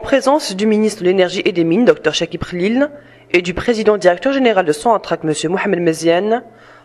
présence du ministre de l'Énergie et des Mines, Dr Chakib Khalil, et du président directeur général de Sonatrach, M. Mohamed Meziane,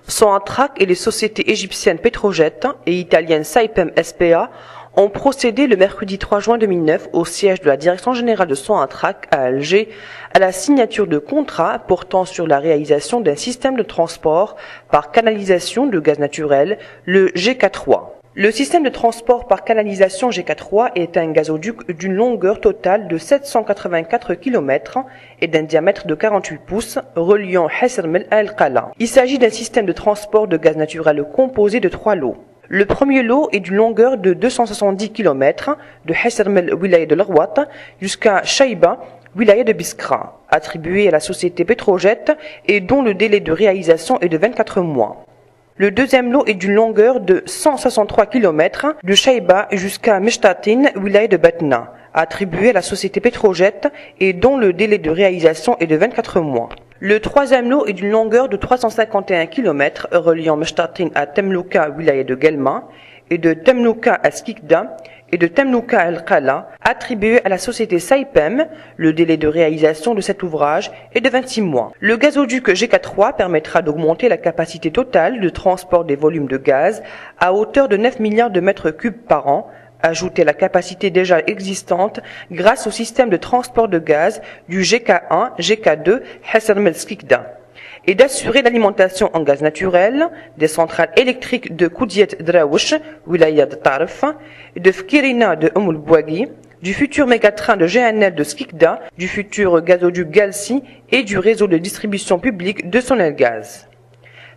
Sonatrach et les sociétés égyptiennes Petrojet et italiennes Saipem SPA ont procédé le mercredi 3 juin 2009 au siège de la direction générale de Sonatrach à Alger à la signature de contrats portant sur la réalisation d'un système de transport par canalisation de gaz naturel, le GK3. Le système de transport par canalisation GK3 est un gazoduc d'une longueur totale de 784 km et d'un diamètre de 48 pouces reliant Hassermel à El Qala. Il s'agit d'un système de transport de gaz naturel composé de 3 lots. Le premier lot est d'une longueur de 270 km de Hassermel, wilaya de l'Arwat, jusqu'à Shaïba, wilaya de Biskra, attribué à la société Petrojet et dont le délai de réalisation est de 24 mois. Le deuxième lot est d'une longueur de 163 km de Shaïba jusqu'à Meshtatin, wilaya de Batna, attribué à la société Petrojet et dont le délai de réalisation est de 24 mois. Le troisième lot est d'une longueur de 351 km reliant Meshtatin à Temlouka, wilaya de Guelma, et de Temlouka à Skikda, et de Temlouka à El Qala, attribué à la société Saipem. Le délai de réalisation de cet ouvrage est de 26 mois. Le gazoduc GK3 permettra d'augmenter la capacité totale de transport des volumes de gaz à hauteur de 9 milliards de mètres cubes par an, ajouter la capacité déjà existante grâce au système de transport de gaz du GK1, GK2, Hassermel Skikda, et d'assurer l'alimentation en gaz naturel des centrales électriques de Koudiet Draouch, wilaya de Tarf, de Fkirina de Bouaghi, du futur mégatrain de GNL de Skikda, du futur gazoduc Galsi et du réseau de distribution publique de Sonelgaz.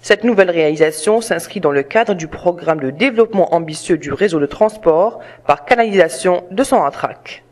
Cette nouvelle réalisation s'inscrit dans le cadre du programme de développement ambitieux du réseau de transport par canalisation de Sonatrach.